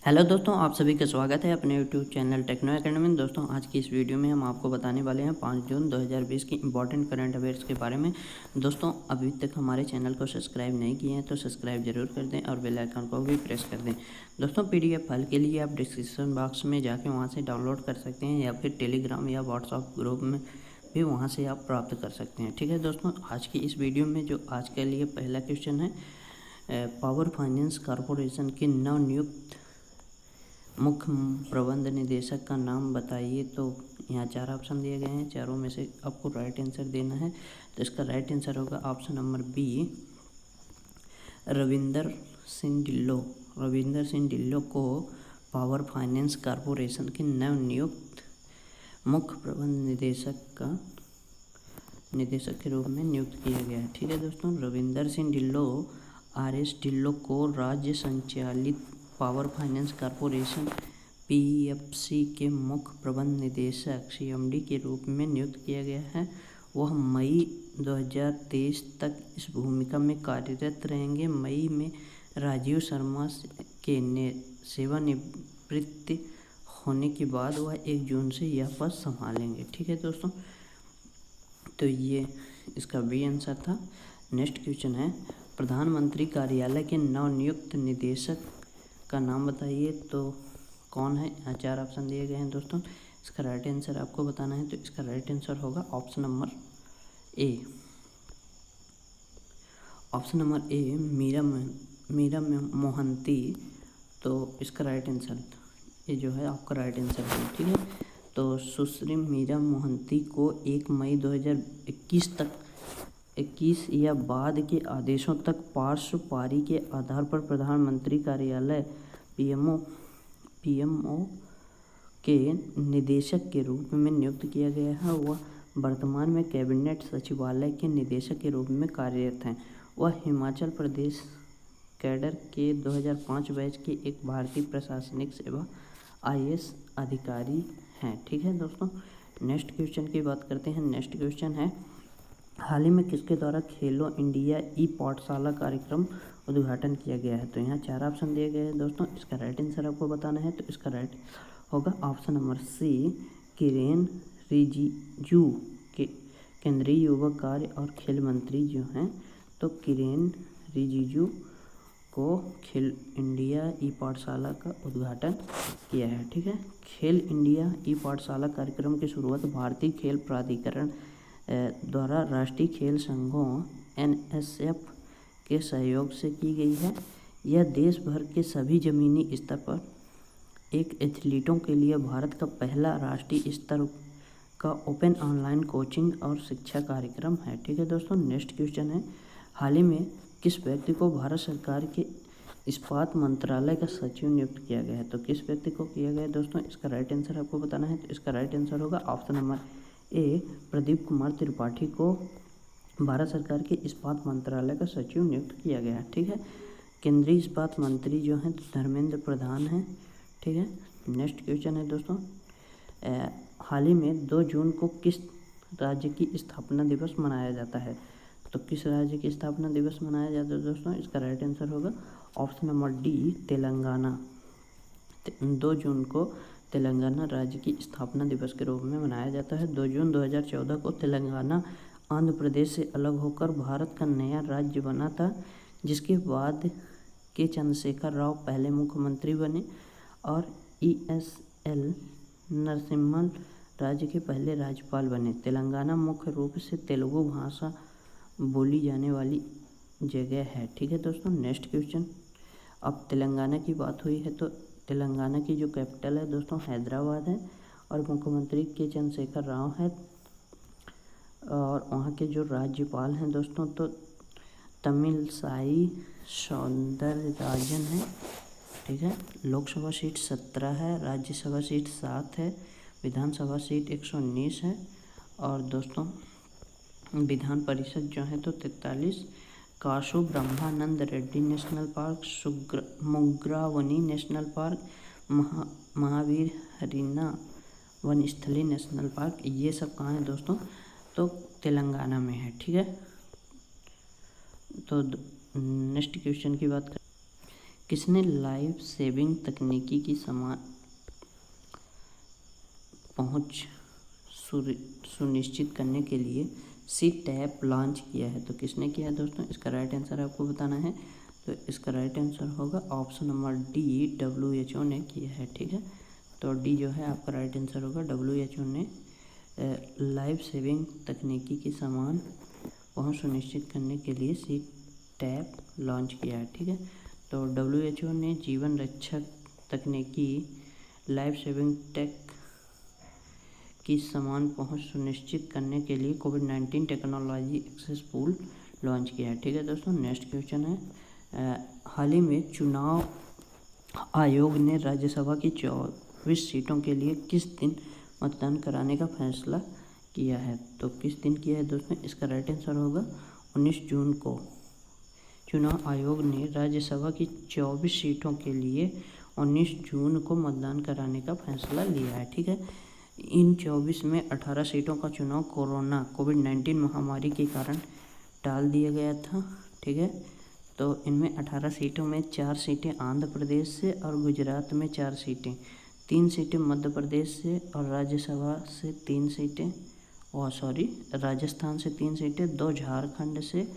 Hello दोस्तों, आप सभी का स्वागत है अपने यूट्यूब चैनल टेक्नो एकेडमी में। दोस्तों, आज की इस वीडियो में हम आपको बताने वाले हैं 5 जून 2020 की इंपॉर्टेंट करंट अफेयर्स के बारे में। दोस्तों, अभी तक हमारे चैनल को सब्सक्राइब नहीं किए हैं तो सब्सक्राइब जरूर कर दें और बेल आइकन को भी प्रेस कर दें। दोस्तों, PDF फाइल के लिए आप डिस्क्रिप्शन बॉक्स में जाके वहाँ से डाउनलोड कर सकते हैं या फिर टेलीग्राम या व्हाट्सएप ग्रुप में भी वहाँ से आप प्राप्त कर सकते हैं। ठीक है दोस्तों, आज की इस वीडियो में जो आज के लिए पहला क्वेश्चन है, पावर फाइनेंस कॉरपोरेशन के नवनियुक्त मुख्य प्रबंध निदेशक का नाम बताइए। तो यहाँ 4 ऑप्शन दिए गए हैं, चारों में से आपको राइट आंसर देना है। तो इसका राइट आंसर होगा option number B, Ravinder Singh Dhillon. Ravinder Singh Dhillon को पावर फाइनेंस कॉरपोरेशन के नवनियुक्त मुख्य प्रबंध निदेशक के रूप में नियुक्त किया गया है। ठीक है दोस्तों, रविंदर सिंह ढिल्लों RS ढिल्लों को राज्य संचालित पावर फाइनेंस कॉरपोरेशन PFC के मुख्य प्रबंध निदेशक CMD के रूप में नियुक्त किया गया है। वह मई 2023 तक इस भूमिका में कार्यरत रहेंगे। मई में राजीव शर्मा के सेवानिवृत्ति होने के बाद वह 1 जून से यह पद संभालेंगे। ठीक है दोस्तों, तो ये इसका बी आंसर था। नेक्स्ट क्वेश्चन है, प्रधानमंत्री कार्यालय के नवनियुक्त निदेशक का नाम बताइए। तो कौन है? यहाँ 4 ऑप्शन दिए गए हैं दोस्तों, इसका राइट आंसर आपको बताना है। तो इसका राइट आंसर होगा option number A. Option number A, Meera Mohanty. तो इसका राइट आंसर ये जो है आपका राइट आंसर है। ठीक है, तो सुश्री मीरा मोहंती को 1 मई 2021 या बाद के आदेशों तक पार्श्व पारी के आधार पर प्रधानमंत्री कार्यालय PMO के निदेशक के रूप में नियुक्त किया गया है। वह वर्तमान में कैबिनेट सचिवालय के निदेशक के रूप में कार्यरत हैं। वह हिमाचल प्रदेश कैडर के 2005 बैच के एक भारतीय प्रशासनिक सेवा IAS अधिकारी हैं। ठीक है दोस्तों, नेक्स्ट क्वेश्चन की बात करते हैं। नेक्स्ट क्वेश्चन है, हाल ही में किसके द्वारा खेलो इंडिया पाठशाला कार्यक्रम उद्घाटन किया गया है। तो यहाँ 4 ऑप्शन दिए गए हैं दोस्तों, इसका राइट आंसर आपको बताना है। तो इसका राइट होगा option number C, Kiren Rijiju के केंद्रीय युवा कार्य और खेल मंत्री जो हैं, तो किरेन रिजिजू को खेल इंडिया पाठशाला का उद्घाटन किया है। ठीक है, खेल इंडिया पाठशाला कार्यक्रम की शुरुआत भारतीय खेल प्राधिकरण द्वारा राष्ट्रीय खेल संघों NSF के सहयोग से की गई है। यह देश भर के सभी जमीनी स्तर पर एक एथलीटों के लिए भारत का पहला राष्ट्रीय स्तर का ओपन ऑनलाइन कोचिंग और शिक्षा कार्यक्रम है। ठीक है दोस्तों, नेक्स्ट क्वेश्चन है, हाल ही में किस व्यक्ति को भारत सरकार के इस्पात मंत्रालय का सचिव नियुक्त किया गया है। तो किस व्यक्ति को किया गया है दोस्तों, इसका राइट आंसर आपको बताना है। तो इसका राइट आंसर होगा ऑप्शन नंबर ए, प्रदीप कुमार त्रिपाठी को भारत सरकार के इस्पात मंत्रालय का सचिव नियुक्त किया गया है। ठीक है, केंद्रीय इस्पात मंत्री जो हैं धर्मेंद्र प्रधान हैं। ठीक है, नेक्स्ट क्वेश्चन है दोस्तों, हाल ही में 2 जून को किस राज्य की स्थापना दिवस मनाया जाता है। तो किस राज्य की स्थापना दिवस मनाया जाता है दोस्तों, इसका राइट आंसर होगा ऑप्शन नंबर डी, तेलंगाना। 2 जून को तेलंगाना राज्य की स्थापना दिवस के रूप में मनाया जाता है। 2 जून 2014 को तेलंगाना आंध्र प्रदेश से अलग होकर भारत का नया राज्य बना था, जिसके बाद के चंद्रशेखर राव पहले मुख्यमंत्री बने और ESL नरसिम्हन राज्य के पहले राज्यपाल बने। तेलंगाना मुख्य रूप से तेलुगु भाषा बोली जाने वाली जगह है। ठीक है दोस्तों, नेक्स्ट क्वेश्चन, अब तेलंगाना की बात हुई है तो तेलंगाना की जो कैपिटल है दोस्तों हैदराबाद है और मुख्यमंत्री के चंद्रशेखर राव है और वहाँ के जो राज्यपाल हैं दोस्तों तो तमिलसाई सौंदरराजन है। ठीक है, लोकसभा सीट 17 है, राज्यसभा सीट 7 है, विधानसभा सीट 119 है और दोस्तों विधान परिषद जो है तो 43। Kasu Brahmananda Reddy National Park, Mugravani National Park, Mahavir Harina Vanasthali National Park, ये सब कहाँ है दोस्तों, तो तेलंगाना में है। ठीक है, तो नेक्स्ट क्वेश्चन की बात करें, किसने लाइफ सेविंग तकनीकी की समान पहुंच सुनिश्चित करने के लिए सी टैप लॉन्च किया है? तो किसने किया है दोस्तों? इसका राइट आंसर आपको बताना है। तो इसका राइट आंसर होगा ऑप्शन नंबर डी, WHO ने किया है। ठीक है, तो डी जो है आपका राइट आंसर होगा। WHO ने लाइफ सेविंग तकनीकी की समान पहुंच सुनिश्चित करने के लिए सी टैप लॉन्च किया है। ठीक है, तो WHO ने जीवन रक्षक तकनीकी लाइफ सेविंग टेक की समान पहुंच सुनिश्चित करने के लिए कोविड-19 टेक्नोलॉजी एक्सेस पूल लॉन्च किया है। ठीक है दोस्तों, नेक्स्ट क्वेश्चन है, हाल ही में चुनाव आयोग ने राज्यसभा की 24 सीटों के लिए किस दिन मतदान कराने का फैसला किया है? तो किस दिन किया है दोस्तों? इसका राइट आंसर होगा 19 जून को। चुनाव आयोग ने राज्यसभा की 24 सीटों के लिए 19 जून को मतदान कराने का फैसला लिया है। ठीक है, इन 24 में 18 सीटों का चुनाव कोविड-19 महामारी के कारण टाल दिया गया था। ठीक है, तो इनमें 18 सीटों में 4 सीटें आंध्र प्रदेश से और गुजरात में 4 सीटें, 3 सीटें मध्य प्रदेश से और राज्यसभा से 3 सीटें, राजस्थान से 3 सीटें, 2 झारखंड से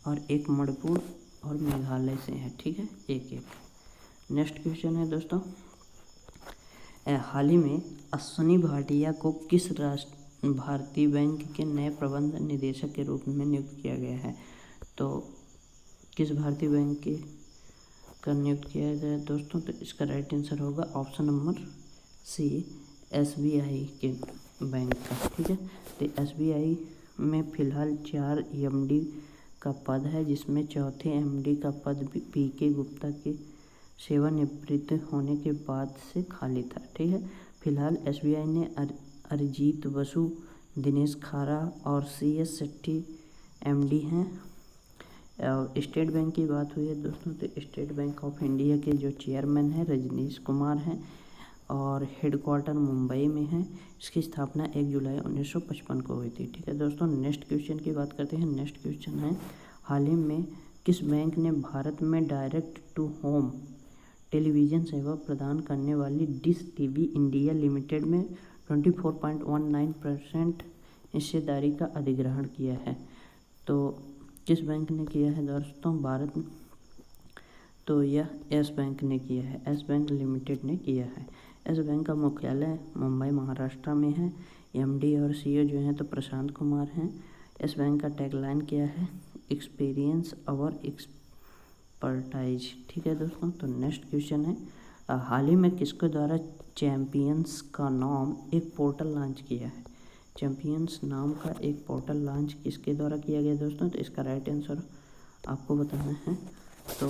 और 1 मणिपुर और मेघालय से है। ठीक है, एक एक। नेक्स्ट क्वेश्चन है दोस्तों, हाल ही में अश्विनी भाटिया को किस भारतीय बैंक के नए प्रबंध निदेशक के रूप में नियुक्त किया गया है? तो किस भारतीय बैंक के का नियुक्त किया गया है दोस्तों? तो इसका राइट आंसर होगा ऑप्शन नंबर सी, SBI के बैंक का। ठीक है, तो SBI में फिलहाल 4 MD का पद है, जिसमें चौथे MD का पद PK गुप्ता के सेवानिवृत्त होने के बाद से खाली था। ठीक है, फिलहाल SBI ने अरिजीत बसु, दिनेश खारा और CS सेट्टी MD हैं। स्टेट बैंक की बात हुई है दोस्तों, तो स्टेट बैंक ऑफ इंडिया के जो चेयरमैन हैं रजनीश कुमार हैं और हेडक्वार्टर मुंबई में है। इसकी स्थापना 1 जुलाई 1955 को हुई थी। ठीक है दोस्तों, नेक्स्ट क्वेश्चन की बात करते हैं। नेक्स्ट क्वेश्चन है, हाल ही में किस बैंक ने भारत में डायरेक्ट टू होम टेलीविज़न सेवा प्रदान करने वाली डिश TV इंडिया लिमिटेड में 24.19% हिस्सेदारी का अधिग्रहण किया है? तो किस बैंक ने किया है दोस्तों भारत में? तो यह यस बैंक ने किया है, यस बैंक लिमिटेड ने किया है। यस बैंक का मुख्यालय मुंबई महाराष्ट्र में है। MD और CEO जो हैं तो प्रशांत कुमार हैं। यस बैंक का टैगलाइन क्या है? एक्सपीरियंस अवर एक्सपर्टाइज। ठीक है दोस्तों, तो नेक्स्ट क्वेश्चन है, हाल ही में किसके द्वारा चैम्पियंस का नाम एक पोर्टल लॉन्च किया है? चैम्पियंस नाम का एक पोर्टल लॉन्च किसके द्वारा किया गया दोस्तों? तो इसका राइट आंसर आपको बताना है। तो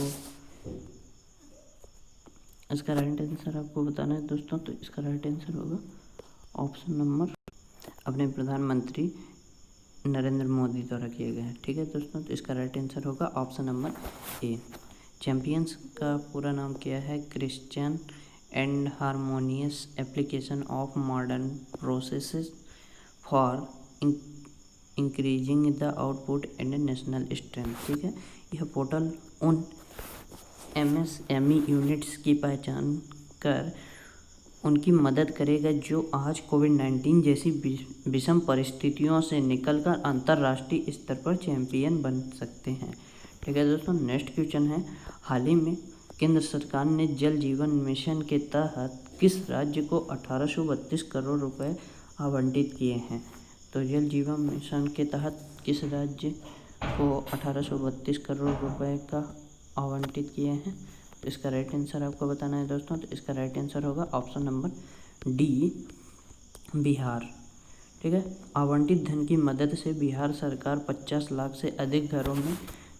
इसका राइट आंसर आपको बताना है दोस्तों, तो इसका राइट आंसर होगा ऑप्शन नंबर अपने प्रधानमंत्री नरेंद्र मोदी द्वारा किया गया है। ठीक है दोस्तों, तो इसका राइट आंसर होगा ऑप्शन नंबर ए। चैम्पियंस का पूरा नाम क्या है? Christian and harmonious application of modern processes for increasing the output and national strength. ठीक है, यह पोर्टल उन MSME यूनिट्स की पहचान कर उनकी मदद करेगा जो आज कोविड-19 जैसी विषम परिस्थितियों से निकलकर अंतर्राष्ट्रीय स्तर पर चैंपियन बन सकते हैं। ठीक है दोस्तों, नेक्स्ट क्वेश्चन है, हाल ही में केंद्र सरकार ने जल जीवन मिशन के तहत किस राज्य को 1832 करोड़ रुपए आवंटित किए हैं? तो जल जीवन मिशन के तहत किस राज्य को 1832 करोड़ रुपए का आवंटित किए हैं? तो इसका राइट आंसर आपको बताना है दोस्तों, तो इसका राइट आंसर होगा ऑप्शन नंबर डी, बिहार। ठीक है, आवंटित धन की मदद से बिहार सरकार 50 लाख से अधिक घरों में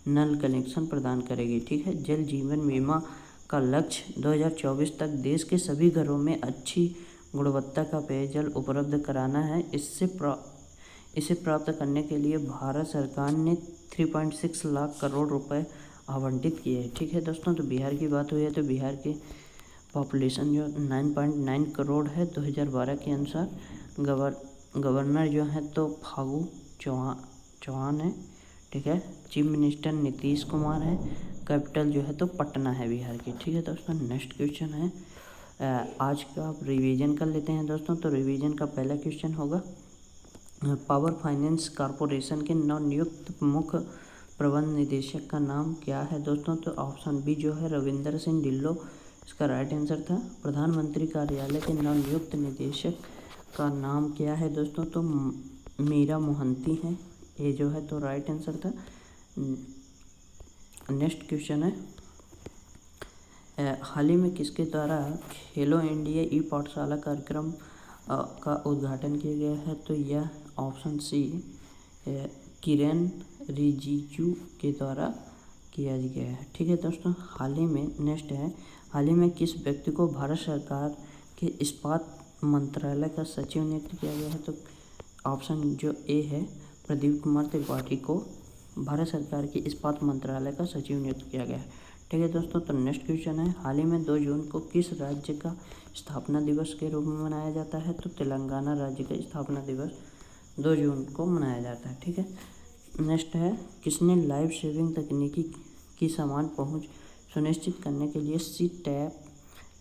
नल कनेक्शन प्रदान करेगी। ठीक है, जल जीवन बीमा का लक्ष्य 2024 तक देश के सभी घरों में अच्छी गुणवत्ता का पेयजल उपलब्ध कराना है। इसे प्राप्त करने के लिए भारत सरकार ने 3.6 लाख करोड़ रुपए आवंटित किए हैं। ठीक है दोस्तों, तो बिहार की बात हुई है तो बिहार की पॉपुलेशन जो 9.9 करोड़ है 2012 के अनुसार। गवर्नर जो है तो फागू चौहान है। ठीक है, चीफ मिनिस्टर नीतीश कुमार है। कैपिटल जो है तो पटना है बिहार की। ठीक है दोस्तों, नेक्स्ट क्वेश्चन है आज का आप रिवीजन कर लेते हैं दोस्तों। तो रिवीजन का पहला क्वेश्चन होगा पावर फाइनेंस कॉरपोरेशन के नवनियुक्त मुख्य प्रबंध निदेशक का नाम क्या है दोस्तों। तो ऑप्शन बी जो है रविंदर सिंह ढिल्लो इसका राइट आंसर था। प्रधानमंत्री कार्यालय के नवनियुक्त निदेशक का नाम क्या है दोस्तों। तो मीरा मोहंती हैं, ये जो है तो राइट आंसर था। नेक्स्ट क्वेश्चन है हाल ही में किसके द्वारा खेलो इंडिया ई पाठशाला कार्यक्रम का उद्घाटन किया गया है। तो यह ऑप्शन सी किरेन रिजिजू के द्वारा किया गया है। ठीक है दोस्तों, हाल ही में नेक्स्ट है हाल ही में किस व्यक्ति को भारत सरकार के इस्पात मंत्रालय का सचिव नियुक्त किया गया है। तो ऑप्शन जो ए है प्रदीप कुमार त्रिपाठी को भारत सरकार के इस्पात मंत्रालय का सचिव नियुक्त किया गया है। ठीक है दोस्तों, तो नेक्स्ट क्वेश्चन है हाल ही में 2 जून को किस राज्य का स्थापना दिवस के रूप में मनाया जाता है। तो तेलंगाना राज्य का स्थापना दिवस 2 जून को मनाया जाता है। ठीक है, नेक्स्ट है किसने लाइव सेविंग तकनीकी की समान पहुंच सुनिश्चित करने के लिए सी टैप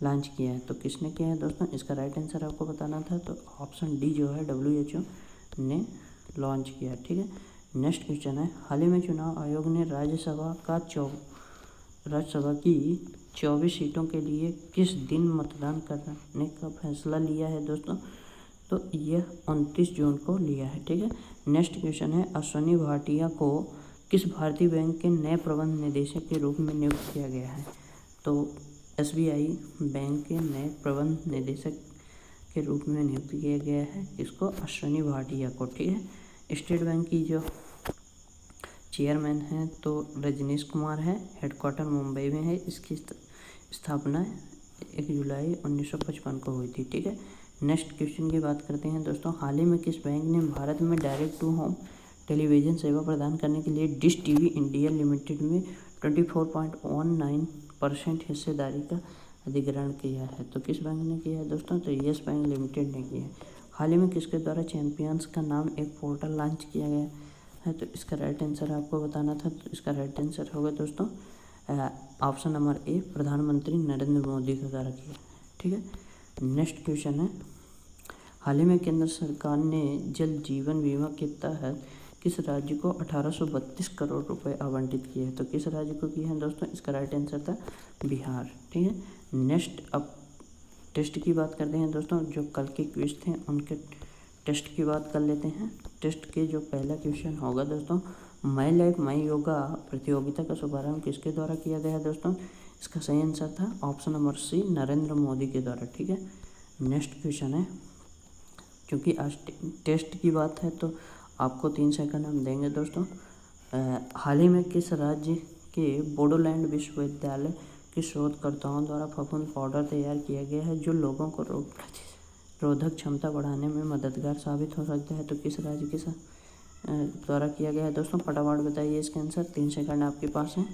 लॉन्च किया है। तो किसने किया है दोस्तों, इसका राइट आंसर आपको बताना था। तो ऑप्शन डी जो है WHO ने लॉन्च किया। ठीक है, नेक्स्ट क्वेश्चन है हाल ही में चुनाव आयोग ने राज्यसभा की 24 सीटों के लिए किस दिन मतदान करने का फैसला लिया है दोस्तों। तो यह 29 जून को लिया है। ठीक है, नेक्स्ट क्वेश्चन है अश्विनी भाटिया को किस भारतीय बैंक के नए प्रबंध निदेशक के रूप में नियुक्त किया गया है। तो SBI बैंक के नए प्रबंध निदेशक के रूप में नियुक्त किया गया है किसको, अश्विनी भाटिया को। ठीक है, स्टेट बैंक की जो चेयरमैन हैं तो रजनीश कुमार है, हेडक्वार्टर मुंबई में है। इसकी स्थापना 1 जुलाई 1955 को हुई थी। ठीक है, नेक्स्ट क्वेश्चन की बात करते हैं दोस्तों हाल ही में किस बैंक ने भारत में डायरेक्ट टू होम टेलीविज़न सेवा प्रदान करने के लिए डिश टीवी इंडिया लिमिटेड में 24.19% हिस्सेदारी का अधिग्रहण किया है। तो किस बैंक ने किया है दोस्तों, तो यस बैंक लिमिटेड ने किया है। हाल ही में किसके द्वारा चैंपियंस का नाम एक पोर्टल लॉन्च किया गया है। तो इसका राइट आंसर आपको बताना था। तो इसका राइट आंसर होगा दोस्तों ऑप्शन नंबर ए प्रधानमंत्री नरेंद्र मोदी के द्वारा किया। ठीक है, नेक्स्ट क्वेश्चन है हाल ही में केंद्र सरकार ने जल जीवन बीमा के तहत किस राज्य को 1832 करोड़ रुपए आवंटित किए हैं। तो किस राज्य को किए हैं दोस्तों, इसका राइट आंसर था बिहार। ठीक है, नेक्स्ट अब टेस्ट की बात करते हैं दोस्तों। जो कल के क्विज थे उनके टेस्ट की बात कर लेते हैं। टेस्ट के जो पहला क्वेश्चन होगा दोस्तों माई लाइफ माई योगा प्रतियोगिता का शुभारंभ किसके द्वारा किया गया है दोस्तों। इसका सही आंसर था option number C Narendra Modi के द्वारा। ठीक है, नेक्स्ट क्वेश्चन है क्योंकि आज टेस्ट की बात है तो आपको 3 सेकंड हम देंगे दोस्तों। हाल ही में किस राज्य के बोडोलैंड विश्वविद्यालय के शोधकर्ताओं द्वारा फफूंद पाउडर तैयार किया गया है जो लोगों को रोग प्रतिरोधक क्षमता बढ़ाने में मददगार साबित हो सकता है। तो किस राज्य के द्वारा किया गया है दोस्तों, फटाफट बताइए इसका आंसर। 3 सेकंड आपके पास है।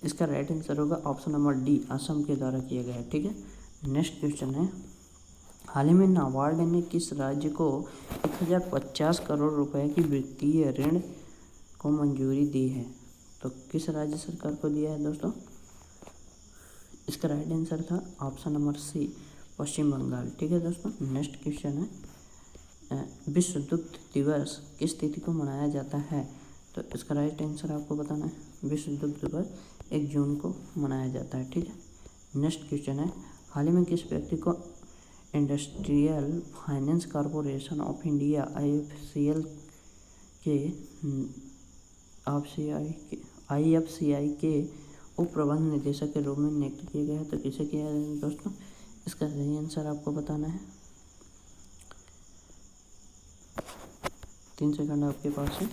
इसका राइट आंसर होगा ऑप्शन नंबर डी असम के द्वारा किया गया है। ठीक है, नेक्स्ट क्वेश्चन है हाल ही में नाबार्ड ने किस राज्य को 1050 करोड़ रुपए की वित्तीय ऋण को मंजूरी दी है। तो किस राज्य सरकार को दिया है दोस्तों, इसका राइट आंसर था ऑप्शन नंबर सी पश्चिम बंगाल। ठीक है दोस्तों, नेक्स्ट क्वेश्चन है विश्व दुग्ध दिवस किस तिथि को मनाया जाता है। तो इसका राइट आंसर आपको बताना है। विश्व दुग्ध दिवस 1 जून को मनाया जाता है। ठीक है, नेक्स्ट क्वेश्चन है हाल ही में किस व्यक्ति को industrial finance corporation of India IFCI के उप प्रबंध निदेशक के रूप में नियुक्त किया गया है। तो किसे किया है दोस्तों, इसका सही आंसर आपको बताना है। 3 सेकंड आपके पास है।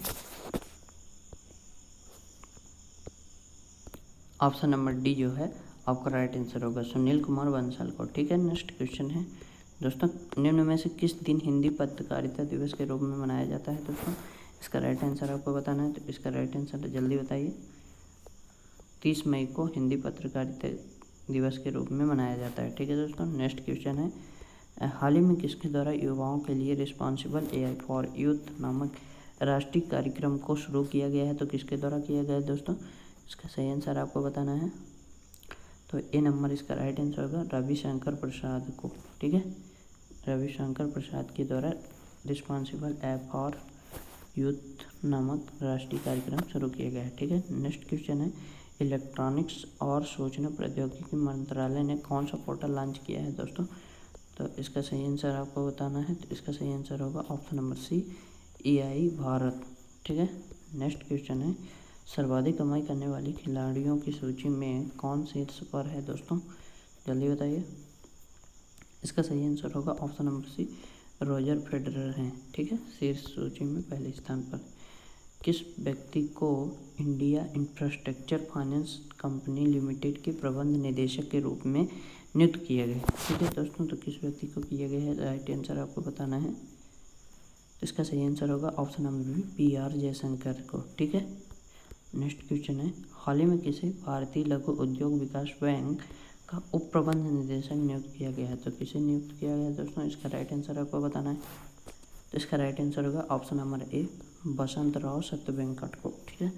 ऑप्शन नंबर डी जो है आपका राइट आंसर होगा सुनील कुमार बंसल को। ठीक है, नेक्स्ट क्वेश्चन है दोस्तों निम्न में से किस दिन हिंदी पत्रकारिता दिवस के रूप में मनाया जाता है दोस्तों। इसका राइट आंसर आपको बताना है। तो इसका राइट आंसर जल्दी बताइए। 30 मई को हिंदी पत्रकारिता दिवस के रूप में मनाया जाता है। ठीक है दोस्तों, नेक्स्ट क्वेश्चन है हाल ही में किसके द्वारा युवाओं के लिए रिस्पॉन्सिबल AI फॉर यूथ नामक राष्ट्रीय कार्यक्रम को शुरू किया गया है। तो किसके द्वारा किया गया है दोस्तों, इसका सही आंसर आपको बताना है। तो ए नंबर इसका राइट आंसर होगा रविशंकर प्रसाद को। ठीक है, रविशंकर प्रसाद के द्वारा रिस्पॉन्सिबल ऐप फॉर यूथ नामक राष्ट्रीय कार्यक्रम शुरू किया गया है। ठीक है, नेक्स्ट क्वेश्चन है इलेक्ट्रॉनिक्स और सूचना प्रौद्योगिकी मंत्रालय ने कौन सा पोर्टल लॉन्च किया है दोस्तों। तो इसका सही आंसर आपको बताना है। तो इसका सही आंसर होगा option number C AI Bharat. ठीक है, नेक्स्ट क्वेश्चन है सर्वाधिक कमाई करने वाली खिलाड़ियों की सूची में कौन शीर्ष पर है दोस्तों, जल्दी बताइए। इसका सही आंसर होगा option number C Roger Federer हैं। ठीक है, शीर्ष सूची में पहले स्थान पर। किस व्यक्ति को India infrastructure finance company limited के प्रबंध निदेशक के रूप में नियुक्त किया गया। ठीक है दोस्तों, तो किस व्यक्ति को किया गया है, राइट आंसर आपको बताना है। इसका सही आंसर होगा option number B PR Jaishankar को। ठीक है, नेक्स्ट क्वेश्चन है हाल ही में किसे भारतीय लघु उद्योग विकास बैंक का उप प्रबंध निदेशक नियुक्त किया गया है। तो किसे नियुक्त किया गया है दोस्तों, इसका राइट आंसर आपको बताना है। तो इसका राइट आंसर होगा ऑप्शन नंबर ए बसंत राव सत्यवेंकट को। ठीक है,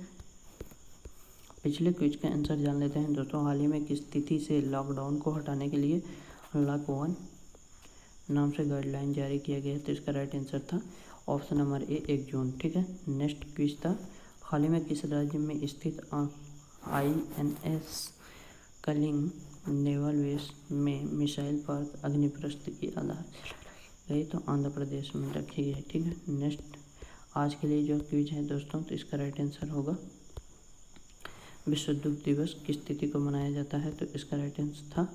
पिछले क्विज का आंसर जान लेते हैं दोस्तों। हाल ही में किस तिथि से लॉकडाउन को हटाने के लिए अनलॉक 1 नाम से गाइडलाइन जारी किया गया है। तो इसका राइट आंसर था ऑप्शन नंबर ए 1 जून। ठीक है, नेक्स्ट क्विज था हाल ही में किस राज्य में स्थित INS कलिंग नेवल बेस में मिसाइल पार्क अग्निप्रस्थ की आधार गई। तो आंध्र प्रदेश में रखी गई। ठीक है, नेक्स्ट आज के लिए जो क्विज है दोस्तों, तो इसका राइट आंसर होगा विश्व दुग्ध दिवस किस तिथि को मनाया जाता है। तो इसका राइट आंसर था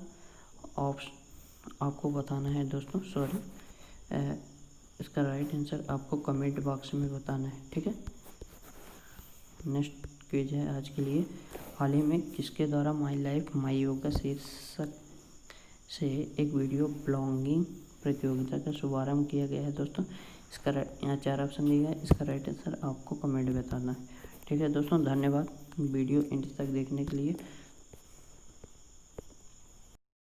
आपको बताना है दोस्तों, सॉरी इसका राइट आंसर आपको कमेंट बॉक्स में बताना है। ठीक है, नेक्स्ट क्विज है आज के लिए हाल ही में किसके द्वारा माई लाइफ माई योगा शीर्षक से एक वीडियो ब्लॉगिंग प्रतियोगिता का शुभारंभ किया गया है दोस्तों। इसका यहाँ 4 ऑप्शन दिया है, इसका राइट आंसर आपको कमेंट में बताना है। ठीक है दोस्तों, धन्यवाद वीडियो एंड तक देखने के लिए।